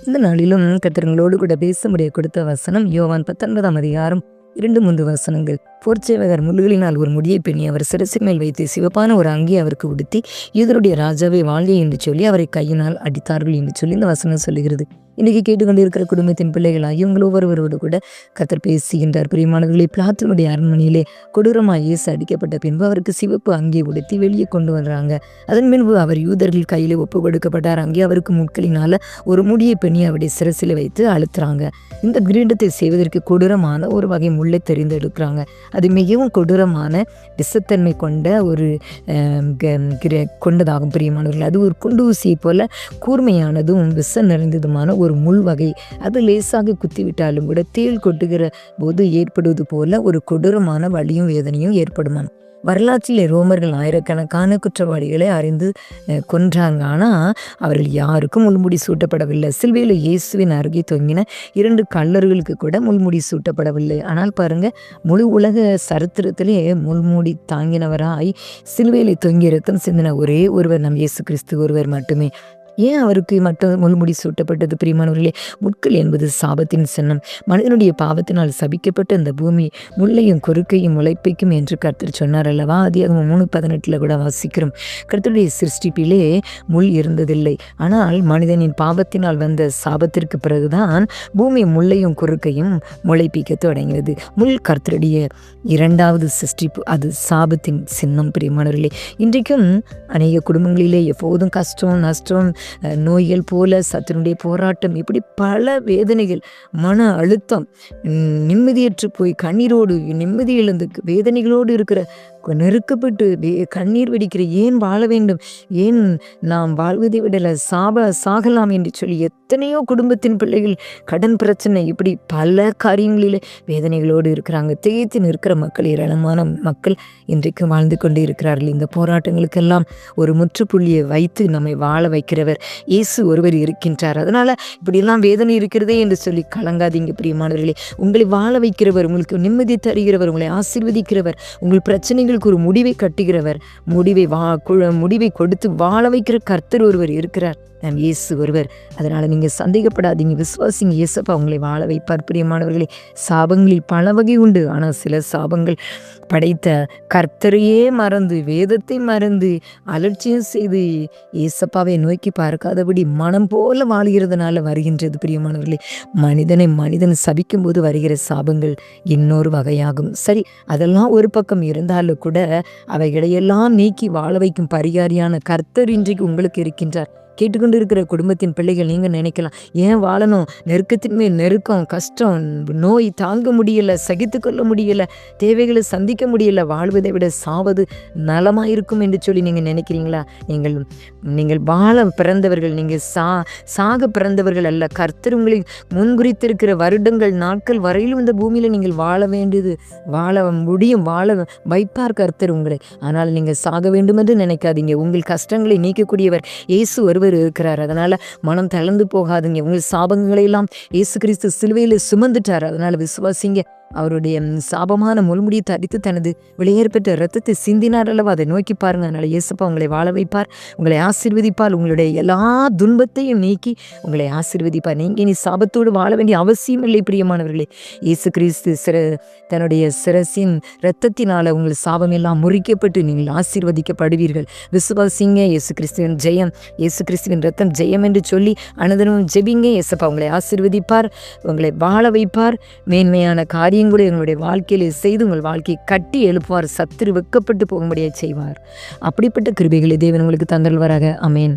இந்த நாளிலும் கர்த்தர்களோடு கூட பேச முடிய கொடுத்த வசனம் யோவான் 19ஆம் அதிகாரம் 2-3 வசனங்கள். போர்ச்சேவகர் முள்ளுகளினால் ஒரு முடியை பின்னி அவர் சிரசின் மேல் வைத்து சிவப்பான ஒரு அங்கி அவருக்கு உடுத்தி, யூதருடைய ராஜாவை வாழ்க என்று சொல்லி அவரை கையினால் அடித்தார்கள் என்று சொல்லி இந்த வசனம் சொல்லுகிறது. இன்றைக்கி கேட்டுக்கொண்டிருக்கிற குடும்பத்தின் பிள்ளைகளாகி உங்கள் ஒவ்வொருவரோடு கூட கர்த்தர் பேசுகின்றார். பிரியமானவர்களே, பிலாத்துனுடைய அரண்மனையிலே கொடூரமாக இயேசு அடிக்கப்பட்ட பின்பு அவருக்கு சிவப்பு அங்கியை உடுத்தி வெளியே கொண்டு வர்றாங்க. அதன் பின்பு அவர் யூதர்கள் கையில் ஒப்பு கொடுக்கப்பட்டார். அங்கே அவருக்கு முட்களினால் ஒரு முடியை பின்னி அவருடைய சிரசில் வைத்து அழுத்துறாங்க. இந்த கிரீடத்தை செய்வதற்கு கொடூரமான ஒரு வகை முள்ளை தெரிந்தெடுக்கிறாங்க. அது மிகவும் கொடூரமான விஷத்தன்மை கொண்ட ஒரு கொண்டதாகும். பிரியமானவர்கள், அது ஒரு குண்டு ஊசியை போல கூர்மையானதும் விஷம் நிறைந்ததுமான ஒரு முள் வகை. அது லேசாக குத்திவிட்டாலும் கூட தேள் கொட்டுகிற போது ஏற்படுவது போல ஒரு கொடூரமான வலியும் வேதனையும் ஏற்படுமா. வரலாற்றில் ரோமர்கள் ஆயிரக்கணக்கான குற்றவாளிகளை அறிந்து கொன்றாங்க. ஆனால் அவர்கள் யாருக்கும் முள்முடி சூட்டப்படவில்லை. சிலுவையில் இயேசுவின் அருகே தொங்கின 2 கள்ளர்களுக்கு கூட முள்முடி சூட்டப்படவில்லை. ஆனால் பாருங்க, முழு உலக சரித்திரத்திலே முள்முடி தாங்கினவராய் சிலுவையில் தொங்கி ரத்தம் சிந்தின ஒரே ஒருவர் நம் இயேசு கிறிஸ்து ஒருவர் மட்டுமே. ஏன் அவருக்கு மட்டும் முள்முடி சூட்டப்பட்டது? பிரியமானவர்களே, முட்கள் என்பது சாபத்தின் சின்னம். மனிதனுடைய பாவத்தினால் சபிக்கப்பட்ட இந்த பூமி முள்ளையும் கொறுக்கையும் முளைப்பிக்கும் என்று கர்த்தர் சொன்னார் அல்லவா? ஆதியாகமம் 3:18 கூட வாசிக்கிறோம். கர்த்தருடைய சிருஷ்டிப்பிலே முள் இருந்ததில்லை. ஆனால் மனிதனின் பாவத்தினால் வந்த சாபத்திற்கு பிறகுதான் பூமி முள்ளையும் கொறுக்கையும் முளைப்பிக்க தொடங்கியது. முள் கர்த்தருடைய 2வது சிருஷ்டிப்பு. அது சாபத்தின் சின்னம். பிரியமானவர்களே, இன்றைக்கும் அநேக குடும்பங்களிலே எப்போதும் கஷ்டம், நஷ்டம், நோய்கள் போல சத்துருடைய போராட்டம், இப்படி பல வேதனைகள், மன அழுத்தம், நிம்மதியற்று போய் கண்ணீரோடு நிம்மதி இழந்து வேதனைகளோடு இருக்கிற, நெருக்கப்பட்டு கண்ணீர் வெடிக்கிற, ஏன் வாழ வேண்டும், ஏன் நாம் வாழ்வதை விடல சாகலாம் என்று சொல்லி எத்தனையோ குடும்பத்தின் பிள்ளைகள் கடன் பிரச்சனை, இப்படி பல காரியங்களில் வேதனைகளோடு இருக்கிறாங்க. திகைத்து நிற்கிற மக்கள், ஏராளமான மக்கள் இன்றைக்கு வாழ்ந்து கொண்டு இருக்கிறார்கள். இந்த போராட்டங்களுக்கெல்லாம் ஒரு முற்றுப்புள்ளியை வைத்து நம்மை வாழ வைக்கிறவர் இயேசு ஒருவர் இருக்கின்றார். அதனால இப்படியெல்லாம் வேதனை இருக்கிறதே என்று சொல்லி கலங்காதீங்க. பிரியமானவர்களே, உங்களை வாழ வைக்கிறவர், உங்களுக்கு நிம்மதி தருகிறவர், உங்களை ஆசீர்வதிக்கிறவர், உங்கள் பிரச்சனைகளுக்கு ஒரு முடிவை கட்டுகிறவர், முடிவை கொடுத்து வாழ வைக்கிற கர்த்தர் ஒருவர் இருக்கிறார். நம் இயேசு ஒருவர். அதனால் நீங்கள் சந்தேகப்படாதீங்க, விசுவாசிங்க. இயேசப்பா உங்களை வாழ வைப்பார். பிரியமானவர்களே, சாபங்களில் பல வகை உண்டு. ஆனால் சில சாபங்கள் படைத்த கர்த்தரையே மறந்து, வேதத்தை மறந்து, அலட்சியம் செய்து இயேசப்பாவை நோக்கி பார்க்காதபடி மனம் போல வாழ்கிறதுனால வருகின்றது. பிரியமானவர்களே, மனிதன் சபிக்கும் போது வருகிற சாபங்கள் இன்னொரு வகையாகும். சரி, அதெல்லாம் ஒரு பக்கம் இருந்தாலும் கூட அவைகளையெல்லாம் நீக்கி வாழ வைக்கும் பரிகாரியான கர்த்தர் இன்றைக்கு உங்களுக்கு இருக்கின்றார். கேட்டுக்கொண்டு இருக்கிற குடும்பத்தின் பிள்ளைகள், நீங்கள் நினைக்கலாம், ஏன் வாழணும், நெருக்கத்தின் மேல் நெருக்கம், கஷ்டம், நோய் தாங்க முடியலை, சகித்து கொள்ள முடியலை, தேவைகளை சந்திக்க முடியலை, வாழ்வதை விட சாவது நலமாயிருக்கும் என்று சொல்லி நீங்கள் நினைக்கிறீங்களா? நீங்கள் வாழ பிறந்தவர்கள், நீங்கள் சாக பிறந்தவர்கள் அல்ல. கர்த்தர் உங்களை முன்குறித்திருக்கிற வருடங்கள், நாட்கள் வரையிலும் இந்த பூமியில் நீங்கள் வாழ வேண்டியது, வாழ முடியும், வாழ வைப்பார் கர்த்தர் உங்களை. ஆனால் நீங்கள் சாக வேண்டும் என்று நினைக்காதீங்க. உங்கள் கஷ்டங்களை நீக்கக்கூடியவர் இயேசு ஒருவர் இருக்கிறார். அதனால மனம் தளர்ந்து போகாதுங்க. உங்கள் சாபங்களை எல்லாம் இயேசு கிறிஸ்து சிலுவையில் சுமந்துட்டார். அதனால விசுவாசிங்க. அவருடைய சாபமான முள்முடியை தடித்து தனது வெளியேற்பெற்ற இரத்தத்தை சிந்தினார் அல்லவா? அதை நோக்கி பாருங்க. அதனால இயேசுப்பா உங்களை வாழ வைப்பார், உங்களை ஆசீர்வதிப்பார், உங்களுடைய எல்லா துன்பத்தையும் நீக்கி உங்களை ஆசீர்வதிப்பார். நீங்கள் இனி சாபத்தோடு வாழ வேண்டிய அவசியம் இல்லை. பிரியமானவர்களே, இயேசு கிறிஸ்து தன்னுடைய சிரசின் இரத்தத்தினால உங்கள் சாபம் எல்லாம் முறிக்கப்பட்டு நீங்கள் ஆசீர்வதிக்கப்படுவீர்கள். விசுவாசிங்க. இயேசு கிறிஸ்துவின் ஜெயம், இயேசு கிறிஸ்துவின் ரத்தம் ஜெயம் என்று சொல்லி அனுதினமும் ஜெபிங்க. இயேசுப்பா உங்களை ஆசீர்வதிப்பார், உங்களை வாழ வைப்பார், மேன்மையான காரியம் கூட எங்களுடைய வாழ்க்கையிலே செய்து உங்கள் வாழ்க்கையை கட்டி எழுப்புவார், சத்துரு வெக்கப்பட்டு போகும்படியாக செய்வார். அப்படிப்பட்ட கிருபைகளை தேவன் உங்களுக்கு தந்தல்வராக. ஆமென்.